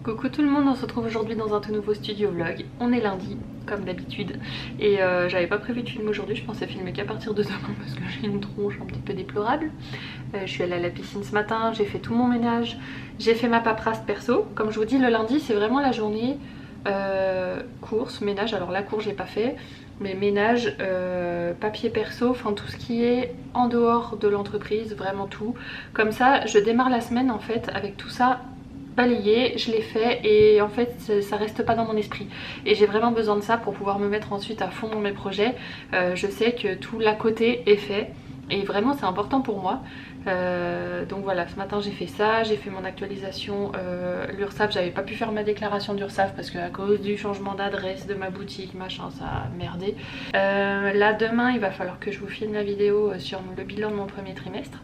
Coucou tout le monde, on se retrouve aujourd'hui dans un tout nouveau studio vlog. On est lundi, comme d'habitude, et j'avais pas prévu de filmer aujourd'hui, je pensais filmer qu'à partir de demain parce que j'ai une tronche un petit peu déplorable. Je suis allée à la piscine ce matin, j'ai fait tout mon ménage, j'ai fait ma paperasse perso. Comme je vous dis, le lundi c'est vraiment la journée course, ménage. Alors la course j'ai pas fait, mais ménage, papier perso, enfin tout ce qui est en dehors de l'entreprise, vraiment tout. Comme ça je démarre la semaine en fait avec tout ça balayé, je l'ai fait et en fait ça reste pas dans mon esprit et j'ai vraiment besoin de ça pour pouvoir me mettre ensuite à fond dans mes projets. Je sais que tout l'à côté est fait et vraiment c'est important pour moi. Donc voilà, ce matin j'ai fait ça, j'ai fait mon actualisation l'URSSAF. J'avais pas pu faire ma déclaration d'URSSAF parce que à cause du changement d'adresse de ma boutique machin ça a merdé. Là demain il va falloir que je vous filme la vidéo sur le bilan de mon premier trimestre.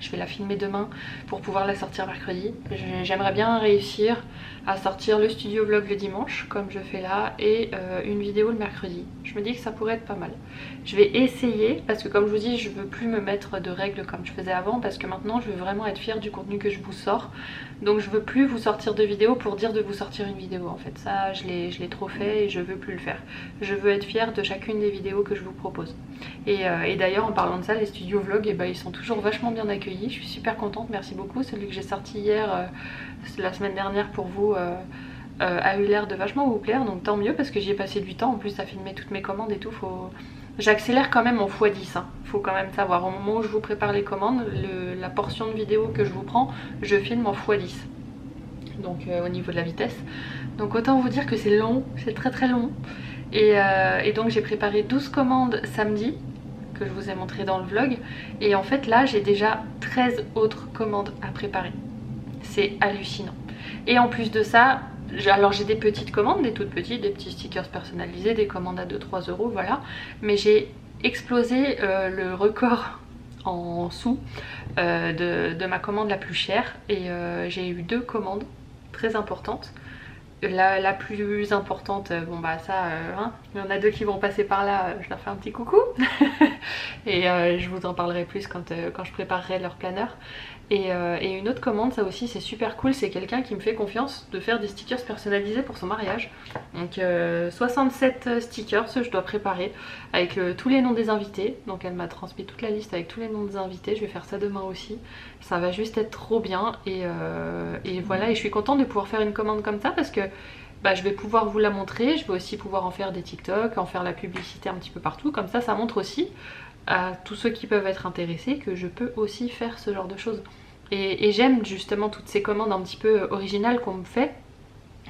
Je vais la filmer demain pour pouvoir la sortir mercredi. J'aimerais bien réussir à sortir le studio vlog le dimanche comme je fais là et une vidéo le mercredi. Je me dis que ça pourrait être pas mal. Je vais essayer parce que comme je vous dis je veux plus me mettre de règles comme je faisais avant parce que maintenant je veux vraiment être fière du contenu que je vous sors. Donc je veux plus vous sortir de vidéos pour dire de vous sortir une vidéo en fait. Ça je l'ai trop fait et je veux plus le faire. Je veux être fière de chacune des vidéos que je vous propose. Et d'ailleurs en parlant de ça, les studios vlog ils sont toujours vachement bien accueillis. Je suis super contente, merci beaucoup. Celui que j'ai sorti hier, la semaine dernière pour vous, a eu l'air de vachement vous plaire, donc tant mieux parce que j'y ai passé du temps en plus à filmer toutes mes commandes et tout. J'accélère quand même en x10, hein. Faut quand même savoir, au moment où je vous prépare les commandes, la portion de vidéo que je vous prends, je filme en x10. Donc au niveau de la vitesse. Donc autant vous dire que c'est long, c'est très très long. Et donc j'ai préparé 12 commandes samedi que je vous ai montré dans le vlog et en fait là j'ai déjà 13 autres commandes à préparer. C'est hallucinant. Et en plus de ça, alors j'ai des petites commandes, des toutes petites, des petits stickers personnalisés, des commandes à 2-3 euros, voilà. Mais j'ai explosé le record en sous de ma commande la plus chère et j'ai eu 2 commandes très importantes. La plus importante, bon bah ça, hein, il y en a 2 qui vont passer par là, je leur fais un petit coucou. Et je vous en parlerai plus quand je préparerai leur planeur. Et une autre commande, ça aussi c'est super cool, c'est quelqu'un qui me fait confiance de faire des stickers personnalisés pour son mariage. Donc 67 stickers je dois préparer avec tous les noms des invités. Donc elle m'a transmis toute la liste avec tous les noms des invités, je vais faire ça demain aussi. Ça va juste être trop bien et voilà, et je suis contente de pouvoir faire une commande comme ça parce que bah, je vais pouvoir vous la montrer, je vais aussi pouvoir en faire des TikTok, en faire la publicité un petit peu partout. Comme ça montre aussi à tous ceux qui peuvent être intéressés que je peux aussi faire ce genre de choses. Et j'aime justement toutes ces commandes un petit peu originales qu'on me fait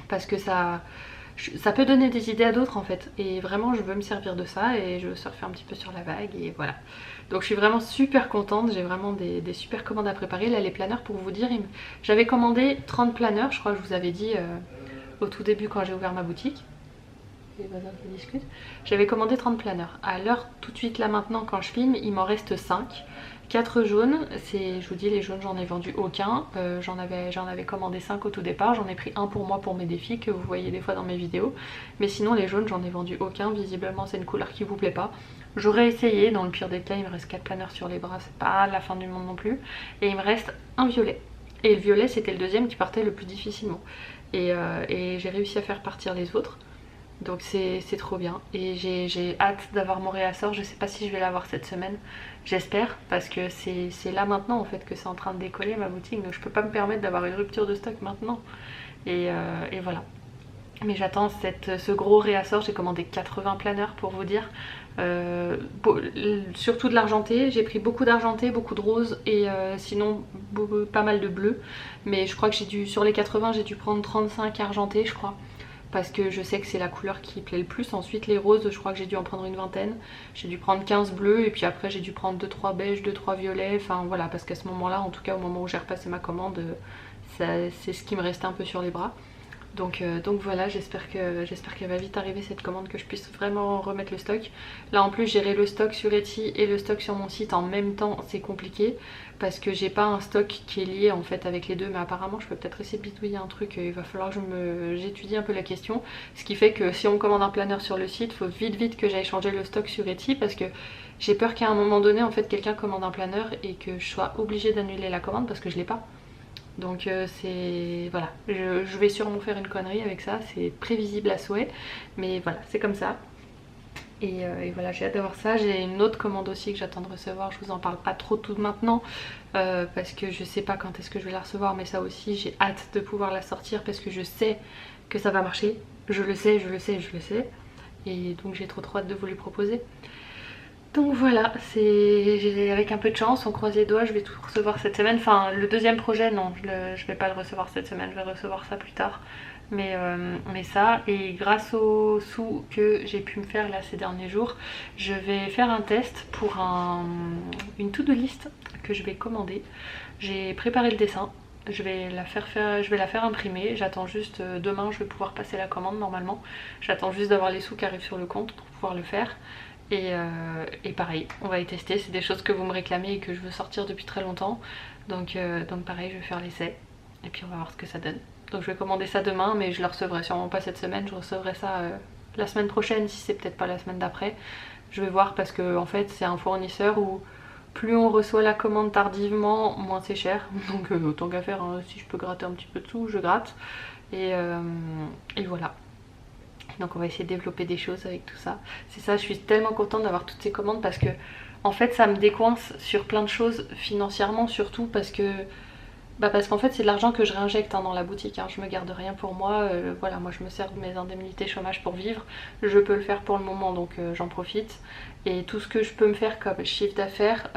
parce que ça peut donner des idées à d'autres en fait. Et vraiment je veux me servir de ça et je veux surfer un petit peu sur la vague et voilà. Donc je suis vraiment super contente, j'ai vraiment des super commandes à préparer. Là les planeurs, pour vous dire, j'avais commandé 30 planeurs, je crois que je vous avais dit au tout début quand j'ai ouvert ma boutique. Les voisins qui discutent. J'avais commandé 30 planeurs. À l'heure tout de suite là maintenant quand je filme, il m'en reste 5. 4 jaunes, je vous dis les jaunes j'en ai vendu aucun. J'en avais commandé 5 au tout départ, j'en ai pris un pour moi pour mes défis que vous voyez des fois dans mes vidéos. Mais sinon les jaunes j'en ai vendu aucun, visiblement c'est une couleur qui vous plaît pas. J'aurais essayé, dans le pire des cas il me reste 4 planeurs sur les bras, c'est pas la fin du monde non plus. Et il me reste un violet. Et le violet c'était le deuxième qui partait le plus difficilement. Et j'ai réussi à faire partir les autres. Donc c'est trop bien et j'ai hâte d'avoir mon réassort. Je sais pas si je vais l'avoir cette semaine, j'espère, parce que c'est là maintenant en fait que c'est en train de décoller ma boutique, donc je peux pas me permettre d'avoir une rupture de stock maintenant et voilà. Mais j'attends ce gros réassort. J'ai commandé 80 planeurs pour vous dire, surtout de l'argenté. J'ai pris beaucoup d'argenté, beaucoup de rose et sinon pas mal de bleu, mais je crois que sur les 80 j'ai dû prendre 35 argentés je crois, parce que je sais que c'est la couleur qui plaît le plus. Ensuite les roses je crois que j'ai dû en prendre une vingtaine, j'ai dû prendre 15 bleus et puis après j'ai dû prendre 2-3 beiges, 2-3 violets, enfin voilà, parce qu'à ce moment là, en tout cas au moment où j'ai repassé ma commande, c'est ce qui me restait un peu sur les bras. Donc voilà, j'espère qu'elle va vite arriver cette commande, que je puisse vraiment remettre le stock. Là en plus gérer le stock sur Etsy et le stock sur mon site en même temps c'est compliqué parce que j'ai pas un stock qui est lié en fait avec les deux, mais apparemment je peux peut-être essayer de bidouiller un truc, il va falloir que j'étudie un peu la question. Ce qui fait que si on commande un planeur sur le site, il faut vite que j'aille changer le stock sur Etsy parce que j'ai peur qu'à un moment donné en fait quelqu'un commande un planeur et que je sois obligée d'annuler la commande parce que je l'ai pas. Donc c'est... voilà, je vais sûrement faire une connerie avec ça, c'est prévisible à souhait, mais voilà, c'est comme ça. Et voilà, j'ai hâte d'avoir ça. J'ai une autre commande aussi que j'attends de recevoir, je vous en parle pas trop tout maintenant parce que je sais pas quand est-ce que je vais la recevoir, mais ça aussi j'ai hâte de pouvoir la sortir parce que je sais que ça va marcher. Je le sais, je le sais, je le sais. Et donc j'ai trop hâte de vous les proposer. Donc voilà, c'est avec un peu de chance, on croise les doigts, je vais tout recevoir cette semaine. Enfin, le deuxième projet, non, je vais pas le recevoir cette semaine, je vais recevoir ça plus tard. Mais ça, et grâce aux sous que j'ai pu me faire là ces derniers jours, je vais faire un test pour une to-do list que je vais commander. J'ai préparé le dessin, je vais la faire imprimer, j'attends juste, demain je vais pouvoir passer la commande normalement. J'attends juste d'avoir les sous qui arrivent sur le compte pour pouvoir le faire. Et pareil, on va les tester, c'est des choses que vous me réclamez et que je veux sortir depuis très longtemps. Donc pareil, je vais faire l'essai et puis on va voir ce que ça donne. Donc je vais commander ça demain, mais je le recevrai sûrement pas cette semaine, je recevrai ça la semaine prochaine, si c'est peut-être pas la semaine d'après. Je vais voir parce que en fait c'est un fournisseur où plus on reçoit la commande tardivement, moins c'est cher. Donc autant qu'à faire, hein, si je peux gratter un petit peu de sous, je gratte. Et voilà. Donc on va essayer de développer des choses avec tout ça. C'est ça, je suis tellement contente d'avoir toutes ces commandes parce que en fait ça me décoince sur plein de choses financièrement, surtout parce que parce qu'en fait c'est de l'argent que je réinjecte dans la boutique, hein. Je me garde rien pour moi, voilà, moi je me sers de mes indemnités chômage pour vivre, je peux le faire pour le moment donc j'en profite. Et tout ce que je peux me faire comme chiffre d'affaires,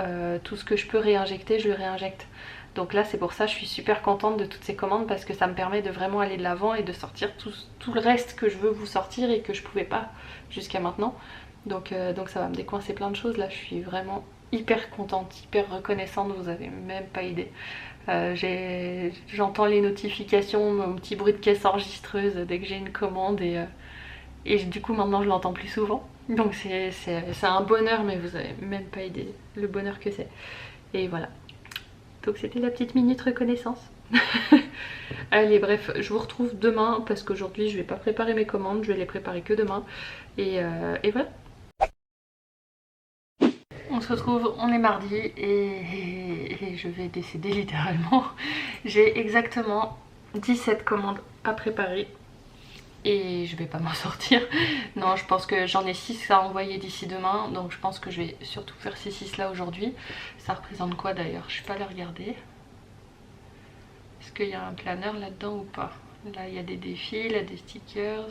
tout ce que je peux réinjecter, je le réinjecte. Donc là c'est pour ça que je suis super contente de toutes ces commandes parce que ça me permet de vraiment aller de l'avant et de sortir tout le reste que je veux vous sortir et que je pouvais pas jusqu'à maintenant. Donc ça va me décoincer plein de choses, là je suis vraiment hyper contente, hyper reconnaissante, vous avez même pas idée. J'entends les notifications, mon petit bruit de caisse enregistreuse dès que j'ai une commande et du coup maintenant je l'entends plus souvent. Donc c'est un bonheur, mais vous avez même pas idée le bonheur que c'est. Et voilà. Donc c'était la petite minute reconnaissance. Allez bref, je vous retrouve demain parce qu'aujourd'hui je vais pas préparer mes commandes, je vais les préparer que demain. Et voilà. On se retrouve, on est mardi et je vais décéder littéralement. J'ai exactement 17 commandes à préparer et je vais pas m'en sortir. Non, je pense que j'en ai 6 à envoyer d'ici demain, donc je pense que je vais surtout faire ces 6 là aujourd'hui. Ça représente quoi d'ailleurs? Je suis pas allée regarder. Est-ce qu'il y a un planeur là-dedans ou pas? Là il y a des défis, là des stickers,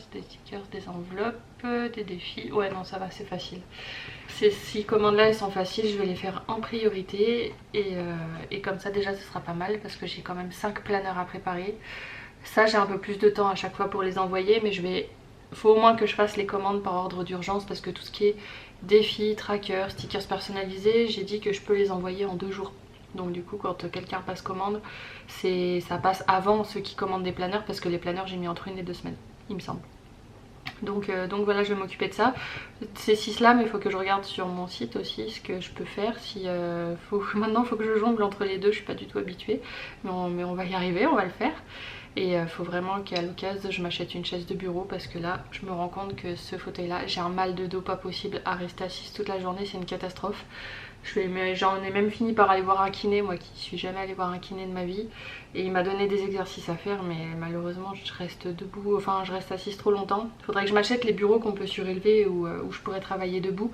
des enveloppes, des défis. Ouais non ça va, c'est facile. Ces 6 commandes là elles sont faciles, je vais les faire en priorité et comme ça déjà ce sera pas mal parce que j'ai quand même 5 planeurs à préparer. Ça j'ai un peu plus de temps à chaque fois pour les envoyer, mais faut au moins que je fasse les commandes par ordre d'urgence parce que tout ce qui est défis, trackers, stickers personnalisés, j'ai dit que je peux les envoyer en 2 jours. Donc du coup quand quelqu'un passe commande, ça passe avant ceux qui commandent des planeurs parce que les planeurs j'ai mis entre 1 et 2 semaines, il me semble. Donc voilà, je vais m'occuper de ça. Ces 6 là, mais il faut que je regarde sur mon site aussi ce que je peux faire. Maintenant il faut que je jongle entre les deux, je suis pas du tout habituée. Mais on va y arriver, on va le faire. Et il faut vraiment qu'à l'occasion je m'achète une chaise de bureau parce que là je me rends compte que ce fauteuil là, j'ai un mal de dos pas possible à rester assise toute la journée, c'est une catastrophe. J'en ai même fini par aller voir un kiné, moi qui suis jamais allée voir un kiné de ma vie. Et il m'a donné des exercices à faire, mais malheureusement je reste debout, enfin je reste assise trop longtemps. Il faudrait que je m'achète les bureaux qu'on peut surélever où je pourrais travailler debout.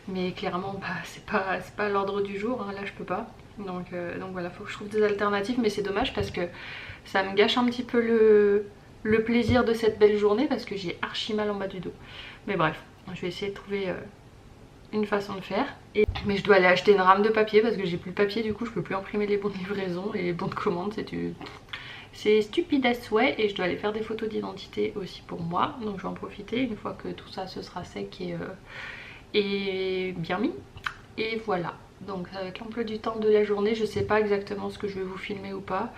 Mais clairement c'est pas l'ordre du jour, hein, là je peux pas. Donc voilà, faut que je trouve des alternatives, mais c'est dommage parce que ça me gâche un petit peu le plaisir de cette belle journée parce que j'ai archi mal en bas du dos. Mais bref, je vais essayer de trouver une façon de faire. Mais je dois aller acheter une rame de papier parce que j'ai plus de papier, du coup je peux plus imprimer les bons de livraison et les bons de commande, c'est stupide à souhait. Et je dois aller faire des photos d'identité aussi pour moi, donc je vais en profiter une fois que tout ça se sera sec et bien mis. Et voilà, donc avec l'emploi du temps de la journée, je sais pas exactement ce que je vais vous filmer ou pas,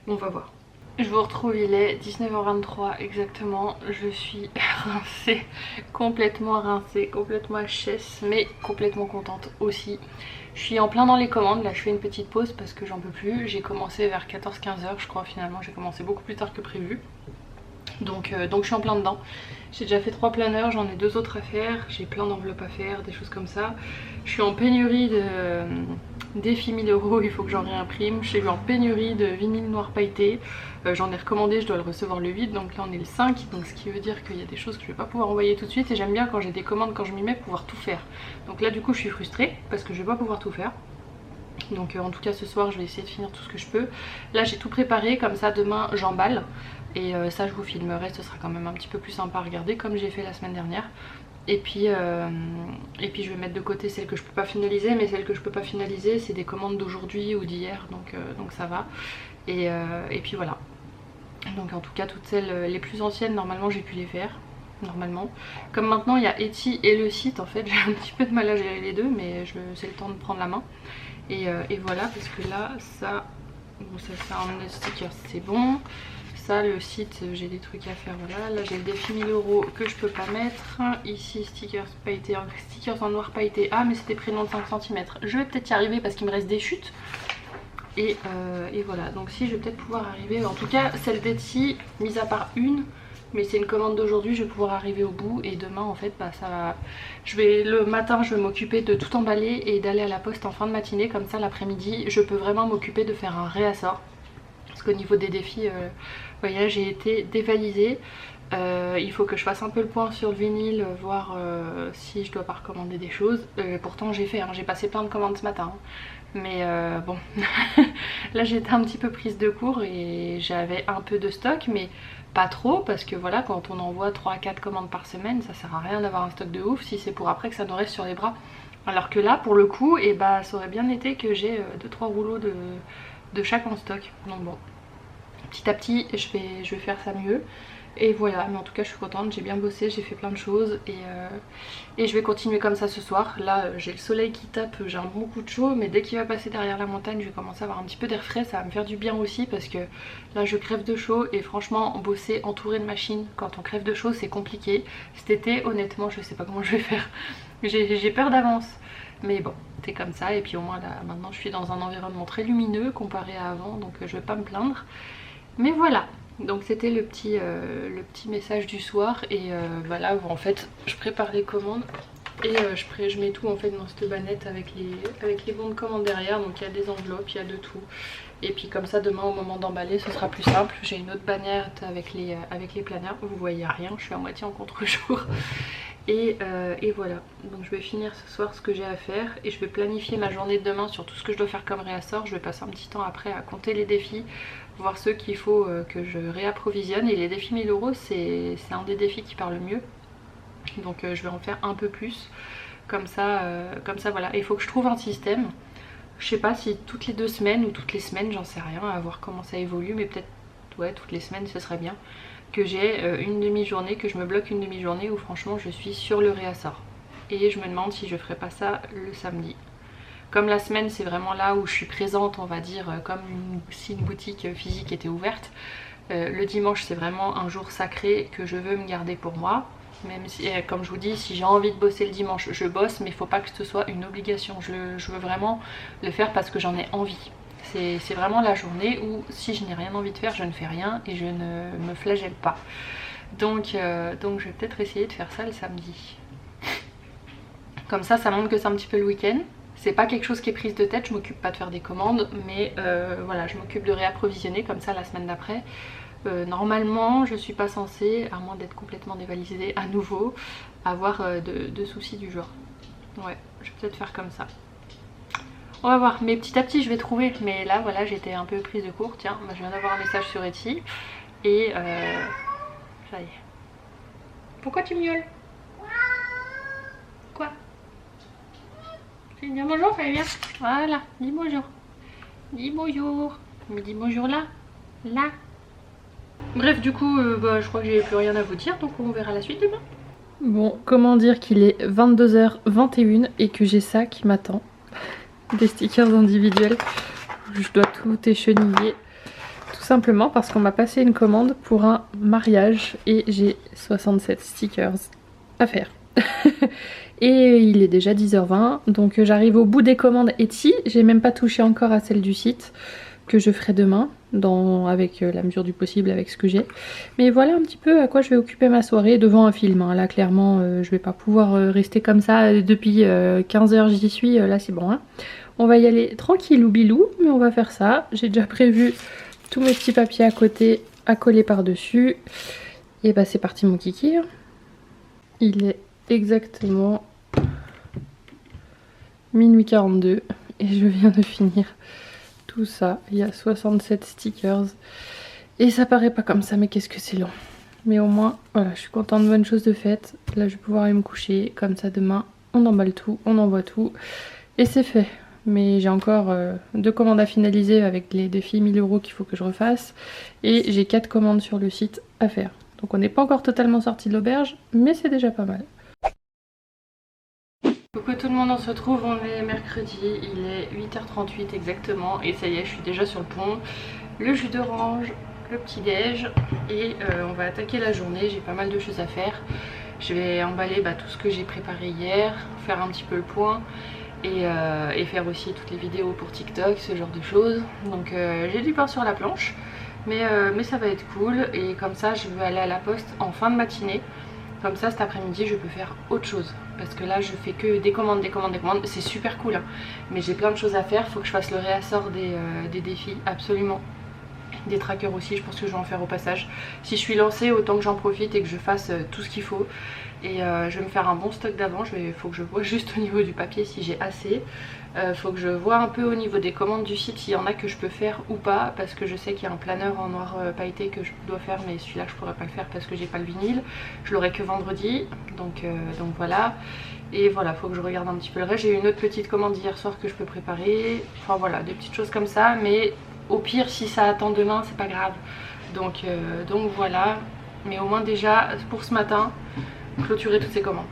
on va voir. Je vous retrouve, il est 19h23 exactement, je suis rincée, complètement HS, mais complètement contente aussi. Je suis en plein dans les commandes, là je fais une petite pause parce que j'en peux plus. J'ai commencé vers 14-15h je crois, finalement j'ai commencé beaucoup plus tard que prévu. Donc je suis en plein dedans. J'ai déjà fait 3 planeurs, j'en ai 2 autres à faire, j'ai plein d'enveloppes à faire, des choses comme ça. Je suis en pénurie défi 1000 €, il faut que j'en réimprime. Je suis en pénurie de vinyle noir pailleté. J'en ai recommandé, je dois le recevoir le 8, donc là on est le 5, donc ce qui veut dire qu'il y a des choses que je vais pas pouvoir envoyer tout de suite. Et j'aime bien quand j'ai des commandes, quand je m'y mets, pouvoir tout faire. Donc là du coup je suis frustrée parce que je vais pas pouvoir tout faire. Donc en tout cas ce soir je vais essayer de finir tout ce que je peux. Là j'ai tout préparé, comme ça demain j'emballe. Et ça je vous filmerai, ce sera quand même un petit peu plus sympa à regarder comme j'ai fait la semaine dernière. Et puis je vais mettre de côté celles que je peux pas finaliser, mais celles que je peux pas finaliser c'est des commandes d'aujourd'hui ou d'hier, donc ça va. Et puis voilà. Donc en tout cas toutes celles les plus anciennes normalement j'ai pu les faire. Normalement. Comme maintenant il y a Etsy et le site, en fait j'ai un petit peu de mal à gérer les deux, mais c'est le temps de prendre la main. Et voilà, parce que là ça, bon, ça c'est un sticker, c'est bon. Ça le site j'ai des trucs à faire, voilà. Là j'ai le défi 1000 € que je peux pas mettre. Ici stickers pailletés, stickers en noir pailleté. Ah mais c'était prénom de 5 cm. Je vais peut-être y arriver parce qu'il me reste des chutes. Et voilà, donc si je vais peut-être pouvoir arriver, en tout cas celle d'Etsy, mis à part une, mais c'est une commande d'aujourd'hui, je vais pouvoir arriver au bout. Et demain en fait bah ça va, le matin je vais m'occuper de tout emballer et d'aller à la poste en fin de matinée, comme ça l'après-midi je peux vraiment m'occuper de faire un réassort. Parce qu'au niveau des défis, vous voyez j'ai été dévalisée. Il faut que je fasse un peu le point sur le vinyle, voir si je dois pas recommander des choses. Pourtant j'ai fait, hein, j'ai passé plein de commandes ce matin, hein. Mais bon, là j'étais un petit peu prise de court et j'avais un peu de stock, mais pas trop, parce que voilà, quand on envoie 3 à 4 commandes par semaine, ça sert à rien d'avoir un stock de ouf si c'est pour après que ça nous reste sur les bras. Alors que là pour le coup, et bah ça aurait bien été que j'ai 2-3 rouleaux de chaque en stock. Donc bon, petit à petit je vais faire ça mieux. Et voilà, mais en tout cas je suis contente, j'ai bien bossé, j'ai fait plein de choses et je vais continuer comme ça ce soir. Là j'ai le soleil qui tape, j'ai un bon coup de chaud, mais dès qu'il va passer derrière la montagne je vais commencer à avoir un petit peu d'air frais, ça va me faire du bien aussi, parce que là je crève de chaud et franchement bosser entouré de machines quand on crève de chaud c'est compliqué. Cet été honnêtement je sais pas comment je vais faire, j'ai peur d'avance. Mais bon, c'est comme ça, et puis au moins là maintenant je suis dans un environnement très lumineux comparé à avant, donc je vais pas me plaindre. Mais voilà. Donc c'était le petit message du soir. Et voilà, en fait je prépare les commandes et je mets tout en fait dans cette bannette avec les bons de commande derrière. Donc il y a des enveloppes, il y a de tout. Et puis comme ça demain au moment d'emballer ce sera plus simple. J'ai une autre bannette avec les planeurs. Vous voyez rien, je suis à moitié en contre-jour. Et voilà, donc je vais finir ce soir ce que j'ai à faire et je vais planifier ma journée de demain sur tout ce que je dois faire comme réassort. Je vais passer un petit temps après à compter les défis, voir ceux qu'il faut que je réapprovisionne. Et les défis 1000 € c'est un des défis qui part le mieux, donc je vais en faire un peu plus. Comme ça voilà, il faut que je trouve un système. Je sais pas si toutes les 2 semaines ou toutes les semaines, j'en sais rien, à voir comment ça évolue, mais peut-être ouais toutes les semaines ce serait bien. Que j'ai une demi-journée, que je me bloque une demi-journée où franchement je suis sur le réassort. Et je me demande si je ferai pas ça le samedi. Comme la semaine c'est vraiment là où je suis présente, on va dire, comme si une boutique physique était ouverte. Le dimanche c'est vraiment un jour sacré que je veux me garder pour moi. Même si, comme je vous dis, si j'ai envie de bosser le dimanche, je bosse, mais il faut pas que ce soit une obligation. Je veux vraiment le faire parce que j'en ai envie. C'est vraiment la journée où si je n'ai rien envie de faire, je ne fais rien et je ne me flagelle pas. Donc je vais peut-être essayer de faire ça le samedi. Comme ça montre que c'est un petit peu le week-end. C'est pas quelque chose qui est prise de tête, je m'occupe pas de faire des commandes, mais voilà, je m'occupe de réapprovisionner comme ça la semaine d'après. Normalement je suis pas censée, à moins d'être complètement dévalisée à nouveau, avoir de soucis du genre. Ouais, je vais peut-être faire comme ça. On va voir, mais petit à petit je vais trouver. Mais là voilà, j'étais un peu prise de court. Tiens, je viens d'avoir un message sur Etsy. Et ça y est. Pourquoi tu miaules? Quoi? Tu veux dire bonjour, ça va bien? Voilà, dis bonjour. Dis bonjour. Mais dis bonjour là. Là. Bref, du coup, je crois que j'ai plus rien à vous dire. Donc on verra la suite demain. Bon, comment dire qu'il est 22h21 et que j'ai ça qui m'attend. Des stickers individuels. Je dois tout écheniller. Tout simplement parce qu'on m'a passé une commande pour un mariage et j'ai 67 stickers à faire. Et il est déjà 10h20, donc j'arrive au bout des commandes Etsy. J'ai même pas touché encore à celle du site. que je ferai demain, avec la mesure du possible, avec ce que j'ai. Mais voilà un petit peu à quoi je vais occuper ma soirée devant un film. Hein. Là clairement je vais pas pouvoir rester comme ça depuis 15 heures j'y suis, là c'est bon. Hein. On va y aller tranquillou bilou, mais on va faire ça. J'ai déjà prévu tous mes petits papiers à côté à coller par-dessus. Et bah c'est parti mon kiki. Il est exactement minuit 42 et je viens de finir tout ça. Il y a 67 stickers et ça paraît pas comme ça, mais qu'est-ce que c'est long. Mais au moins voilà, je suis contente, bonne chose de faite. Là je vais pouvoir aller me coucher, comme ça demain on emballe tout, on envoie tout et c'est fait. Mais j'ai encore 2 commandes à finaliser avec les défis 1000 € qu'il faut que je refasse et j'ai 4 commandes sur le site à faire. Donc on n'est pas encore totalement sorti de l'auberge, mais c'est déjà pas mal. Coucou tout le monde, on se retrouve, on est mercredi, il est 8h38 exactement et ça y est, je suis déjà sur le pont. Le jus d'orange, le petit déj et on va attaquer la journée. J'ai pas mal de choses à faire. Je vais emballer tout ce que j'ai préparé hier, faire un petit peu le point et faire aussi toutes les vidéos pour TikTok, ce genre de choses. Donc j'ai du pain sur la planche, mais ça va être cool. Et comme ça je veux aller à la poste en fin de matinée. Comme ça cet après-midi je peux faire autre chose. Parce que là je fais que des commandes, des commandes, des commandes. C'est super cool hein. Mais j'ai plein de choses à faire. Faut que je fasse le réassort des défis absolument. Des trackers aussi, je pense que je vais en faire au passage. Si je suis lancée, autant que j'en profite et que je fasse tout ce qu'il faut. Et je vais me faire un bon stock d'avant. Faut que je vois juste au niveau du papier si j'ai assez. Faut que je vois un peu au niveau des commandes du site s'il y en a que je peux faire ou pas. Parce que je sais qu'il y a un planeur en noir pailleté que je dois faire. Mais celui-là je pourrais pas le faire parce que j'ai pas le vinyle. Je l'aurai que vendredi. Donc voilà. Et voilà, faut que je regarde un petit peu le reste. J'ai eu une autre petite commande hier soir que je peux préparer. Enfin voilà, des petites choses comme ça. Mais au pire, si ça attend demain, c'est pas grave. Donc voilà. Mais au moins déjà, pour ce matin, clôturer toutes ces commandes.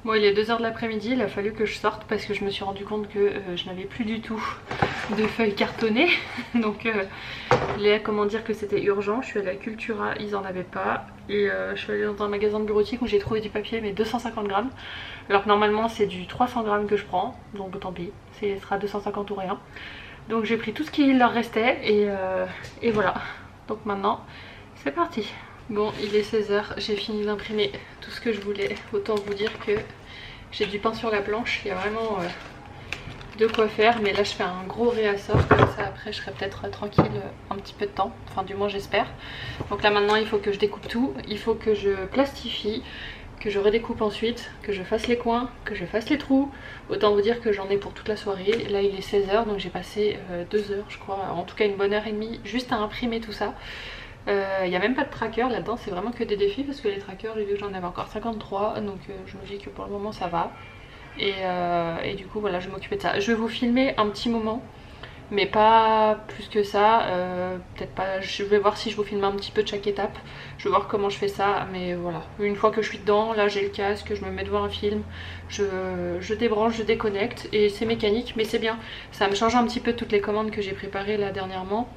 Bon, il est 2 h de l'après-midi, il a fallu que je sorte parce que je me suis rendu compte que je n'avais plus du tout de feuilles cartonnées. Donc Léa, comment dire que c'était urgent. Je suis allée à Cultura, ils en avaient pas. Et je suis allée dans un magasin de bureautique où j'ai trouvé du papier, mais 250 grammes. Alors que normalement c'est du 300 grammes que je prends, donc tant pis, ce sera 250 ou rien. Donc j'ai pris tout ce qu'il leur restait et voilà. Donc maintenant c'est parti. Bon, il est 16 h, j'ai fini d'imprimer tout ce que je voulais. Autant vous dire que j'ai du pain sur la planche, il y a vraiment de quoi faire. Mais là je fais un gros réassort, comme ça après je serai peut-être tranquille un petit peu de temps. Enfin du moins j'espère. Donc là maintenant il faut que je découpe tout, il faut que je plastifie, que je redécoupe ensuite, que je fasse les coins, que je fasse les trous. Autant vous dire que j'en ai pour toute la soirée. Là il est 16 h, donc j'ai passé 2 heures je crois, en tout cas une bonne heure et demie juste à imprimer tout ça. Il n'y a même pas de tracker là-dedans, c'est vraiment que des défis parce que les trackers j'ai vu que j'en avais encore 53, donc je me dis que pour le moment ça va. Et du coup voilà, je vais m'occuper de ça. Je vais vous filmer un petit moment, mais pas plus que ça, peut-être pas, je vais voir si je vous filme un petit peu de chaque étape. Je vais voir comment je fais ça, mais voilà. Une fois que je suis dedans, là j'ai le casque, je me mets devant un film, je débranche, je déconnecte et c'est mécanique, mais c'est bien. Ça me change un petit peu toutes les commandes que j'ai préparées là dernièrement.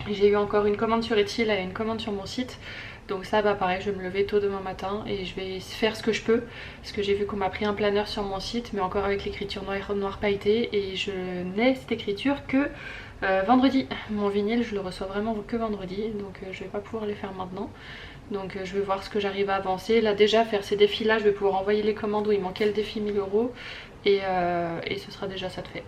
J'ai eu encore une commande sur Etsy et une commande sur mon site. Donc ça bah pareil, je vais me lever tôt demain matin et je vais faire ce que je peux. Parce que j'ai vu qu'on m'a pris un planeur sur mon site, mais encore avec l'écriture noir pailleté. Et je n'ai cette écriture que vendredi. Mon vinyle je le reçois vraiment que vendredi, donc je vais pas pouvoir les faire maintenant. Donc je vais voir ce que j'arrive à avancer. Là déjà faire ces défis là, je vais pouvoir envoyer les commandes où il manquait le défi 1000 € et ce sera déjà ça de fait.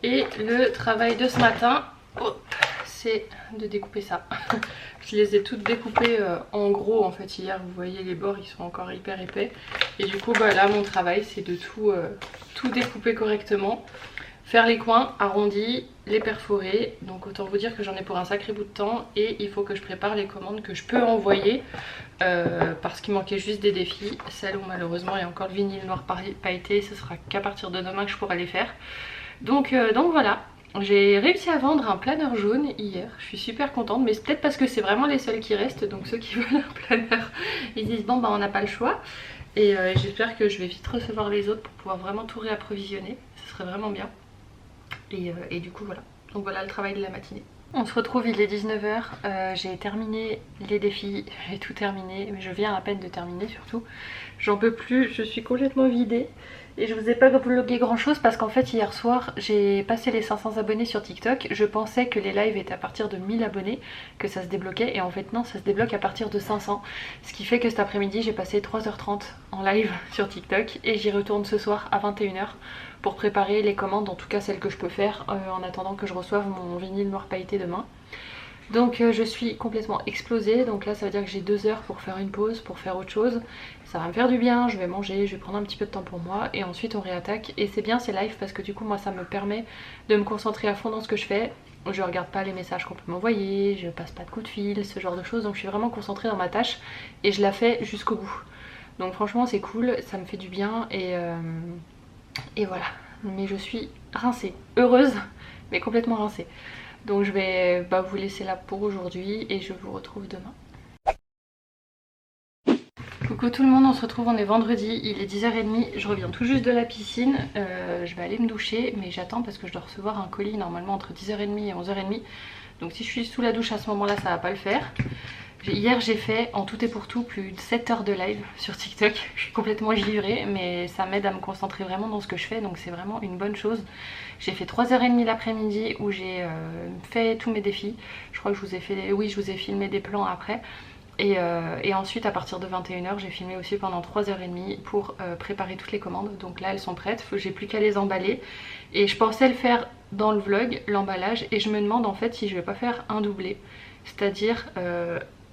Et le travail de ce matin, c'est de découper ça. Je les ai toutes découpées en gros en fait hier, vous voyez les bords ils sont encore hyper épais. Et du coup bah, là mon travail c'est de tout découper correctement. Faire les coins arrondis, les perforer, donc autant vous dire que j'en ai pour un sacré bout de temps. Et il faut que je prépare les commandes que je peux envoyer parce qu'il manquait juste des défis. Celles où malheureusement il y a encore le vinyle noir pailleté, ce sera qu'à partir de demain que je pourrai les faire. Donc voilà, j'ai réussi à vendre un planeur jaune hier, je suis super contente, mais c'est peut-être parce que c'est vraiment les seuls qui restent, donc ceux qui veulent un planeur, ils disent bon bah on n'a pas le choix. Et j'espère que je vais vite recevoir les autres pour pouvoir vraiment tout réapprovisionner, ce serait vraiment bien. Et du coup voilà, donc voilà le travail de la matinée. On se retrouve, il est 19 h, j'ai terminé les défis, j'ai tout terminé, mais je viens à peine de terminer surtout. J'en peux plus, je suis complètement vidée. Et je vous ai pas vlogué grand chose parce qu'en fait hier soir j'ai passé les 500 abonnés sur TikTok. Je pensais que les lives étaient à partir de 1000 abonnés que ça se débloquait, et en fait non, ça se débloque à partir de 500. Ce qui fait que cet après-midi j'ai passé 3h30 en live sur TikTok et j'y retourne ce soir à 21h pour préparer les commandes, en tout cas celles que je peux faire en attendant que je reçoive mon vinyle noir pailleté demain. Donc je suis complètement explosée, donc là ça veut dire que j'ai 2 heures pour faire une pause, pour faire autre chose. Ça va me faire du bien, je vais manger, je vais prendre un petit peu de temps pour moi et ensuite on réattaque. Et c'est bien ces lives parce que du coup moi ça me permet de me concentrer à fond dans ce que je fais. Je regarde pas les messages qu'on peut m'envoyer, je passe pas de coups de fil, ce genre de choses. Donc je suis vraiment concentrée dans ma tâche et je la fais jusqu'au bout. Donc franchement c'est cool, ça me fait du bien et voilà. Mais je suis rincée, heureuse mais complètement rincée. Donc je vais vous laisser là pour aujourd'hui et je vous retrouve demain. Coucou tout le monde, on se retrouve, on est vendredi, il est 10h30, je reviens tout juste de la piscine, je vais aller me doucher mais j'attends parce que je dois recevoir un colis normalement entre 10h30 et 11h30. Donc si je suis sous la douche à ce moment là ça va pas le faire. Hier j'ai fait en tout et pour tout plus de 7 heures de live sur TikTok. Je suis complètement givrée mais ça m'aide à me concentrer vraiment dans ce que je fais, donc c'est vraiment une bonne chose. J'ai fait 3h30 l'après-midi où j'ai fait tous mes défis. Je crois que je vous ai fait, oui je vous ai filmé des plans après. Et ensuite à partir de 21h j'ai filmé aussi pendant 3h30 pour préparer toutes les commandes. Donc là elles sont prêtes, j'ai plus qu'à les emballer. Et je pensais le faire dans le vlog, l'emballage, et je me demande en fait si je vais pas faire un doublé. C'est-à-dire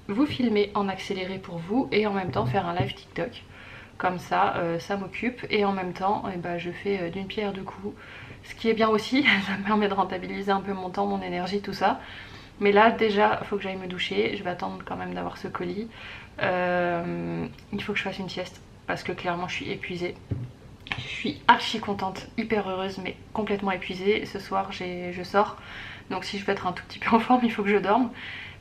vous filmer en accéléré pour vous et en même temps faire un live TikTok. Comme ça, ça m'occupe et en même temps je fais d'une pierre deux coups. Ce qui est bien aussi, ça me permet de rentabiliser un peu mon temps, mon énergie, tout ça. Mais là déjà, il faut que j'aille me doucher, je vais attendre quand même d'avoir ce colis. Il faut que je fasse une sieste parce que clairement je suis épuisée. Je suis archi contente, hyper heureuse mais complètement épuisée. Ce soir je sors, donc si je veux être un tout petit peu en forme, il faut que je dorme.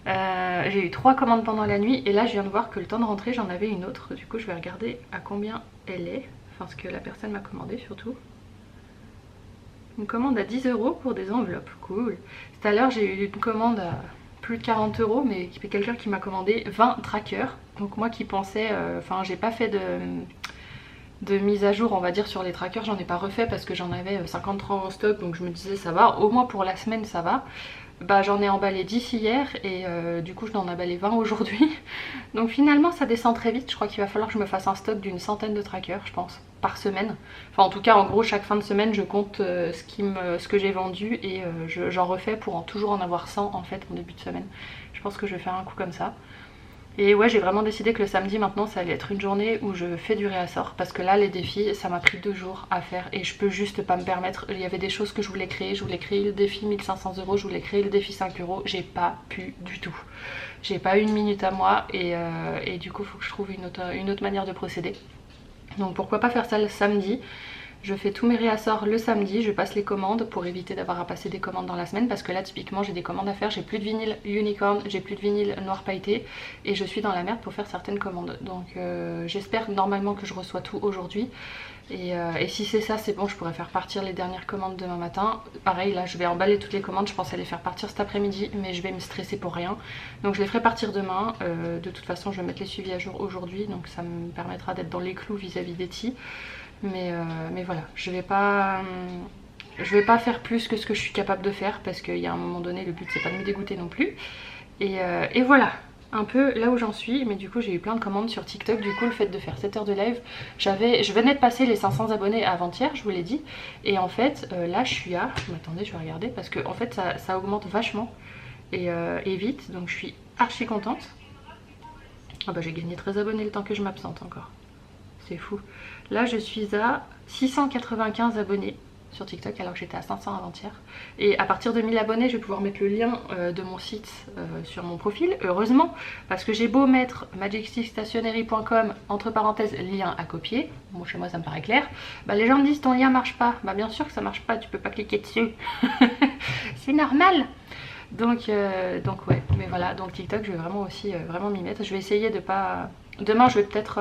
J'ai eu 3 commandes pendant la nuit et là je viens de voir que le temps de rentrer j'en avais une autre. Du coup je vais regarder à combien elle est, enfin ce que la personne m'a commandé surtout. Une commande à 10 € pour des enveloppes, cool. Tout à l'heure j'ai eu une commande à plus de 40 € mais quelqu'un qui m'a commandé 20 trackers. Donc moi qui pensais, enfin j'ai pas fait de mise à jour on va dire sur les trackers, j'en ai pas refait parce que j'en avais 53 en stock, donc je me disais ça va, au moins pour la semaine ça va. J'en ai emballé 10 hier et du coup je n'en ai emballé 20 aujourd'hui. Donc finalement ça descend très vite, je crois qu'il va falloir que je me fasse un stock d'une centaine de trackers je pense, par semaine. Enfin en tout cas en gros chaque fin de semaine je compte ce que j'ai vendu et j'en refais pour toujours en avoir 100 en fait en début de semaine. Je pense que je vais faire un coup comme ça. Et ouais j'ai vraiment décidé que le samedi maintenant ça allait être une journée où je fais du réassort. Parce que là les défis ça m'a pris 2 jours à faire et je peux juste pas me permettre. Il y avait des choses que je voulais créer le défi 1500 €, je voulais créer le défi 5 €. J'ai pas pu du tout. J'ai pas une minute à moi et du coup il faut que je trouve une autre manière de procéder. Donc pourquoi pas faire ça le samedi. Je fais tous mes réassorts le samedi, je passe les commandes pour éviter d'avoir à passer des commandes dans la semaine parce que là typiquement j'ai des commandes à faire, j'ai plus de vinyle unicorn, j'ai plus de vinyle noir pailleté et je suis dans la merde pour faire certaines commandes. Donc j'espère normalement que je reçois tout aujourd'hui et si c'est ça c'est bon, je pourrais faire partir les dernières commandes demain matin. Pareil là je vais emballer toutes les commandes, je pensais les faire partir cet après-midi mais je vais me stresser pour rien. Donc je les ferai partir demain, de toute façon je vais mettre les suivis à jour aujourd'hui donc ça me permettra d'être dans les clous vis-à-vis d'Etty. Mais voilà, je vais pas faire plus que ce que je suis capable de faire parce qu'il y a un moment donné le but c'est pas de me dégoûter non plus. Et voilà un peu là où j'en suis. Mais du coup j'ai eu plein de commandes sur TikTok. Du coup le fait de faire 7 heures de live, je venais de passer les 500 abonnés avant-hier, je vous l'ai dit. Et en fait là je suis à, attendez je vais regarder parce que en fait ça augmente vachement et vite. Donc je suis archi contente. Ah j'ai gagné 13 abonnés le temps que je m'absente encore. C'est fou. Là je suis à 695 abonnés sur TikTok alors que j'étais à 500 avant-hier. Et à partir de 1000 abonnés je vais pouvoir mettre le lien de mon site sur mon profil, heureusement. Parce que j'ai beau mettre majesticstationery.com entre parenthèses lien à copier, bon chez moi ça me paraît clair, les gens me disent ton lien marche pas. Bien sûr que ça marche pas, tu peux pas cliquer dessus. C'est normal. Donc ouais, mais voilà, donc TikTok je vais vraiment aussi vraiment m'y mettre. Je vais essayer de pas... Demain je vais peut-être,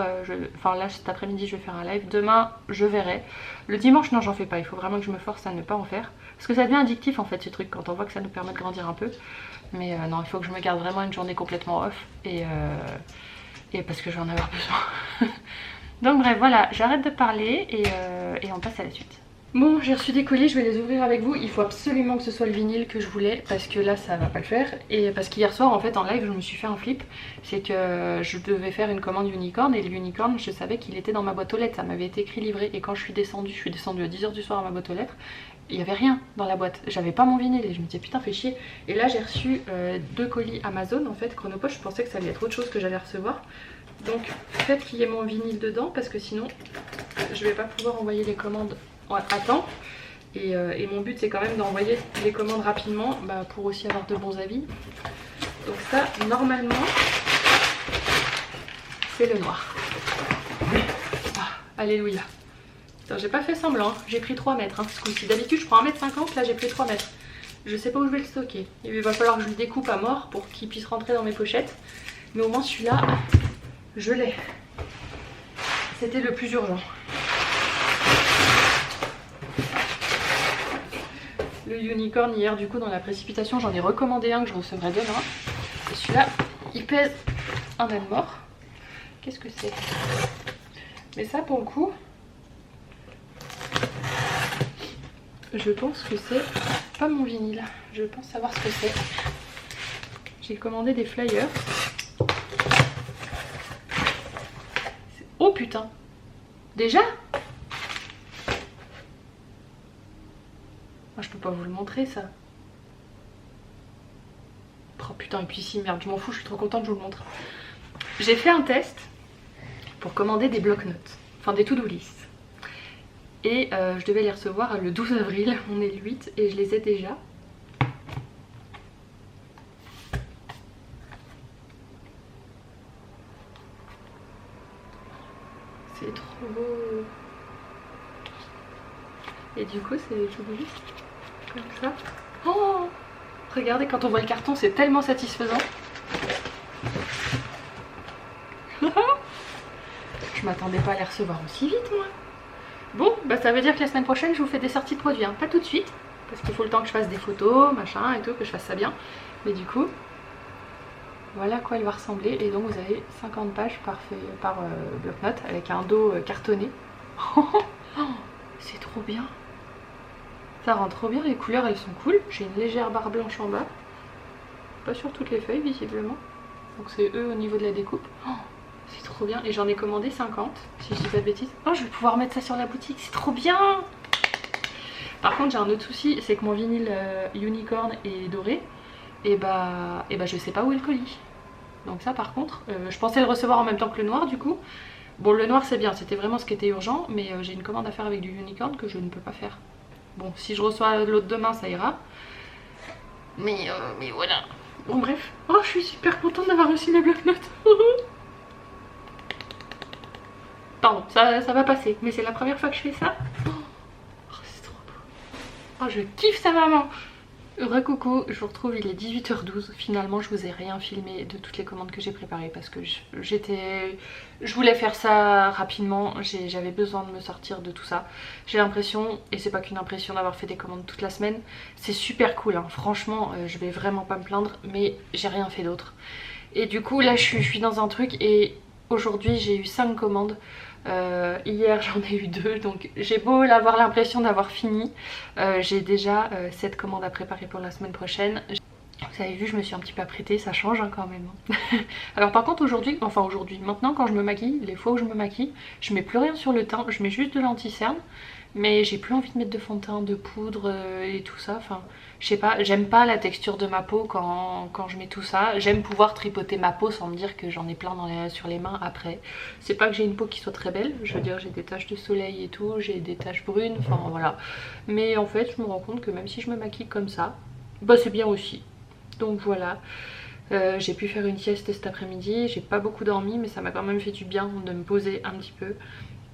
enfin là cet après-midi je vais faire un live, demain je verrai. Le dimanche non j'en fais pas, il faut vraiment que je me force à ne pas en faire. Parce que ça devient addictif en fait ces trucs quand on voit que ça nous permet de grandir un peu. Mais non, il faut que je me garde vraiment une journée complètement off et parce que je vais en avoir besoin. Donc bref, voilà, j'arrête de parler et on passe à la suite. Bon, j'ai reçu des colis, je vais les ouvrir avec vous. Il faut absolument que ce soit le vinyle que je voulais parce que là ça va pas le faire. Et parce qu'hier soir en fait en live je me suis fait un flip. C'est que je devais faire une commande unicorn et le unicorn je savais qu'il était dans ma boîte aux lettres. Ça m'avait été écrit livré et quand je suis descendue à 10 h du soir à ma boîte aux lettres, il n'y avait rien dans la boîte. J'avais pas mon vinyle et je me disais putain fais chier. Et là j'ai reçu 2 colis Amazon en fait, Chronopost. Je pensais que ça allait être autre chose que j'allais recevoir. Donc faites qu'il y ait mon vinyle dedans parce que sinon je vais pas pouvoir envoyer les commandes à temps. Et mon but c'est quand même d'envoyer les commandes rapidement pour aussi avoir de bons avis. Donc ça normalement c'est le noir. Alléluia. J'ai pas fait semblant, hein. J'ai pris 3 mètres ce coup-ci. D'habitude je prends 1,50 m, là j'ai pris 3 mètres. Je sais pas où je vais le stocker. Il va falloir que je le découpe à mort pour qu'il puisse rentrer dans mes pochettes. Mais au moins celui-là, je l'ai. C'était le plus urgent. Le unicorn hier du coup dans la précipitation j'en ai recommandé un que je recevrai demain. Et celui-là il pèse un âne mort. Qu'est-ce que c'est? Mais ça pour le coup je pense que c'est pas mon vinyle. Je pense savoir ce que c'est. J'ai commandé des flyers. Oh putain! Déjà? Moi je peux pas vous le montrer ça. Oh putain et puis si merde je m'en fous, je suis trop contente je vous le montre. J'ai fait un test pour commander des bloc-notes, enfin des to-do list. Et je devais les recevoir le 12 avril, on est le 8 et je les ai déjà. C'est trop beau. Et du coup c'est les to-do list comme ça. Oh regardez quand on voit le carton c'est tellement satisfaisant. Je m'attendais pas à les recevoir aussi vite moi. Bon ça veut dire que la semaine prochaine je vous fais des sorties de produits, pas tout de suite. Parce qu'il faut le temps que je fasse des photos, machin et tout, que je fasse ça bien. Mais du coup, voilà à quoi elle va ressembler. Et donc vous avez 50 pages par bloc-notes avec un dos cartonné. C'est trop bien. Ça rend trop bien, les couleurs elles sont cool. J'ai une légère barre blanche en bas. Pas sur toutes les feuilles visiblement. Donc c'est eux au niveau de la découpe. C'est trop bien. Et j'en ai commandé 50 si je dis pas de bêtises. Oh je vais pouvoir mettre ça sur la boutique, c'est trop bien. Par contre j'ai un autre souci, c'est que mon vinyle unicorn est doré. Et je sais pas où est le colis. Donc ça par contre, je pensais le recevoir en même temps que le noir du coup. Bon le noir c'est bien, c'était vraiment ce qui était urgent. Mais j'ai une commande à faire avec du unicorn que je ne peux pas faire. Bon si je reçois l'autre demain ça ira. Mais voilà. Bon bref. Oh je suis super contente d'avoir reçu mes bloc-notes. Pardon, ça va passer. Mais c'est la première fois que je fais ça. Oh c'est trop beau. Oh je kiffe ça maman. Recoucou, je vous retrouve, il est 18 h 12. Finalement je vous ai rien filmé de toutes les commandes que j'ai préparées parce que je voulais faire ça rapidement. J'avais besoin de me sortir de tout ça. J'ai l'impression, et c'est pas qu'une impression, d'avoir fait des commandes toute la semaine. C'est super cool hein. Franchement je vais vraiment pas me plaindre, mais j'ai rien fait d'autre. Et du coup là je suis dans un truc et aujourd'hui j'ai eu 5 commandes. Hier j'en ai eu 2, donc j'ai beau avoir l'impression d'avoir fini, j'ai déjà 7 commandes à préparer pour la semaine prochaine. Vous avez vu, je me suis un petit peu apprêtée, ça change hein, quand même. Alors par contre aujourd'hui, maintenant quand je me maquille, les fois où je me maquille, je mets plus rien sur le teint, je mets juste de l'anti-cerne. Mais j'ai plus envie de mettre de fond de teint, de poudre et tout ça. Enfin, je sais pas, j'aime pas la texture de ma peau quand je mets tout ça. J'aime pouvoir tripoter ma peau sans me dire que j'en ai plein sur les mains après. C'est pas que j'ai une peau qui soit très belle, je veux dire j'ai des taches de soleil et tout, j'ai des taches brunes, enfin voilà. Mais en fait je me rends compte que même si je me maquille comme ça, c'est bien aussi. Donc voilà. J'ai pu faire une sieste cet après-midi, j'ai pas beaucoup dormi mais ça m'a quand même fait du bien de me poser un petit peu.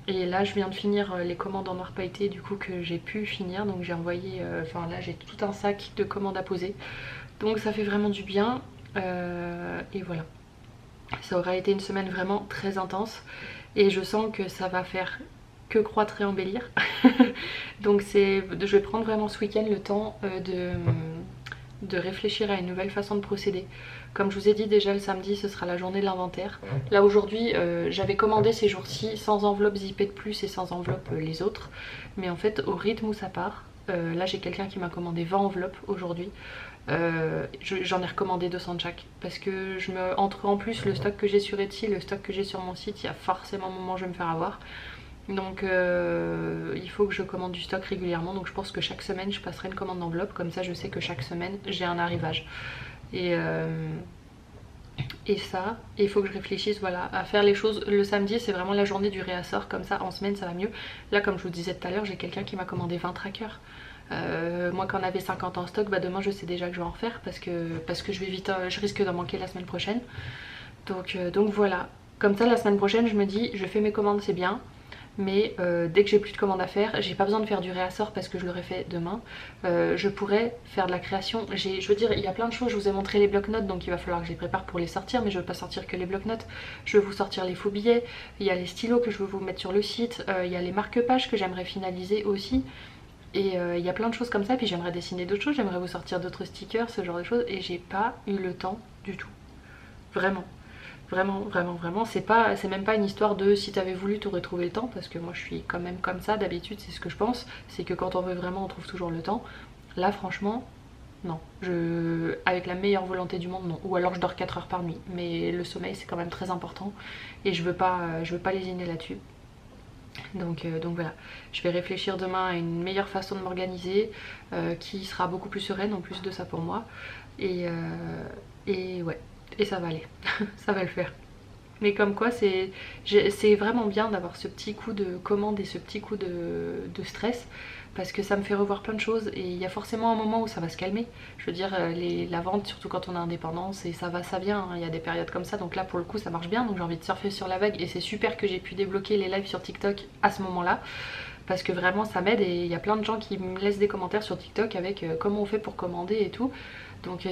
Et là je viens de finir les commandes en noir pailleté du coup que j'ai pu finir. Donc j'ai envoyé, là j'ai tout un sac de commandes à poser. Donc ça fait vraiment du bien. Et voilà. Ça aura été une semaine vraiment très intense. Et je sens que ça va faire que croître et embellir. Donc je vais prendre vraiment ce week-end le temps de réfléchir à une nouvelle façon de procéder. Comme je vous ai dit déjà, le samedi ce sera la journée de l'inventaire. Là aujourd'hui j'avais commandé ces jours-ci sans enveloppe zippée de plus et sans enveloppe les autres, mais en fait au rythme où ça part, là j'ai quelqu'un qui m'a commandé 20 enveloppes aujourd'hui. J'en ai recommandé 200 de chaque parce que entre en plus le stock que j'ai sur Etsy, le stock que j'ai sur mon site, il y a forcément un moment où je vais me faire avoir. Donc il faut que je commande du stock régulièrement, donc je pense que chaque semaine je passerai une commande d'enveloppe, comme ça je sais que chaque semaine j'ai un arrivage. Et ça, il faut que je réfléchisse voilà, à faire les choses. Le samedi c'est vraiment la journée du réassort, comme ça en semaine ça va mieux. Là comme je vous disais tout à l'heure, j'ai quelqu'un qui m'a commandé 20 trackers. Moi quand on avait 50 en stock, bah demain je sais déjà que je vais en refaire parce que je vais vite, je risque d'en manquer la semaine prochaine. Donc voilà, comme ça la semaine prochaine je me dis je fais mes commandes, c'est bien. Mais dès que j'ai plus de commandes à faire, j'ai pas besoin de faire du réassort parce que je l'aurai fait demain. Je pourrais faire de la création. Je veux dire, il y a plein de choses. Je vous ai montré les blocs-notes, donc il va falloir que je les prépare pour les sortir, mais je veux pas sortir que les blocs-notes. Je veux vous sortir les faux billets. Il y a les stylos que je veux vous mettre sur le site. Il y a les marque-pages que j'aimerais finaliser aussi. Et il y a plein de choses comme ça. Puis j'aimerais dessiner d'autres choses. J'aimerais vous sortir d'autres stickers, ce genre de choses. Et j'ai pas eu le temps du tout. Vraiment. Vraiment, c'est même pas une histoire de si t'avais voulu t'aurais trouvé le temps, parce que moi je suis quand même comme ça d'habitude, c'est ce que je pense, c'est que quand on veut vraiment on trouve toujours le temps. Là franchement, non, avec la meilleure volonté du monde, non. Ou alors je dors 4 heures par nuit, mais le sommeil c'est quand même très important et je veux pas lésiner là-dessus. Donc voilà, je vais réfléchir demain à une meilleure façon de m'organiser, qui sera beaucoup plus sereine en plus de ça pour moi. Et ouais. Et ça va aller, ça va le faire. Mais comme quoi c'est vraiment bien d'avoir ce petit coup de commande et ce petit coup de stress, parce que ça me fait revoir plein de choses et il y a forcément un moment où ça va se calmer. Je veux dire, la vente, surtout quand on a indépendance, et ça va, ça vient, hein, il y a des périodes comme ça, donc là pour le coup ça marche bien, donc j'ai envie de surfer sur la vague et c'est super que j'ai pu débloquer les lives sur TikTok à ce moment-là. Parce que vraiment ça m'aide et il y a plein de gens qui me laissent des commentaires sur TikTok avec comment on fait pour commander et tout. Donc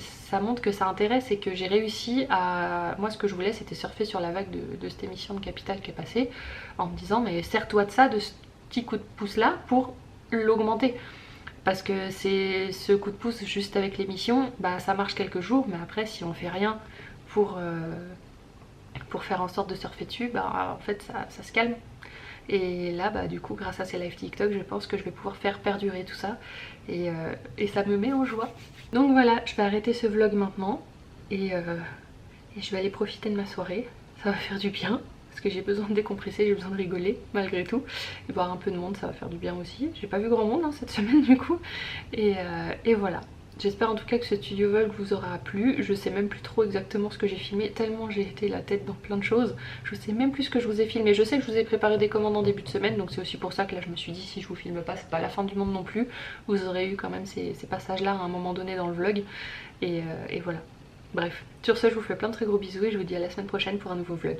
ça montre que ça intéresse et que j'ai réussi à... Moi ce que je voulais c'était surfer sur la vague de cette émission de Capital qui est passée, en me disant mais sers-toi de ça, de ce petit coup de pouce là pour l'augmenter. Parce que c'est ce coup de pouce juste avec l'émission, bah ça marche quelques jours, mais après si on fait rien pour faire en sorte de surfer dessus, bah en fait ça se calme. Et là bah du coup grâce à ces live TikTok je pense que je vais pouvoir faire perdurer tout ça et ça me met en joie. Donc voilà, je vais arrêter ce vlog maintenant et je vais aller profiter de ma soirée, ça va faire du bien parce que j'ai besoin de décompresser, j'ai besoin de rigoler malgré tout et voir un peu de monde ça va faire du bien aussi. J'ai pas vu grand monde hein, cette semaine du coup et voilà. J'espère en tout cas que ce studio vlog vous aura plu. Je sais même plus trop exactement ce que j'ai filmé, tellement j'ai été la tête dans plein de choses. Je sais même plus ce que je vous ai filmé. Je sais que je vous ai préparé des commandes en début de semaine, donc c'est aussi pour ça que là je me suis dit si je vous filme pas c'est pas la fin du monde non plus. Vous aurez eu quand même ces passages là à un moment donné dans le vlog et voilà. Bref, sur ce je vous fais plein de très gros bisous et je vous dis à la semaine prochaine pour un nouveau vlog.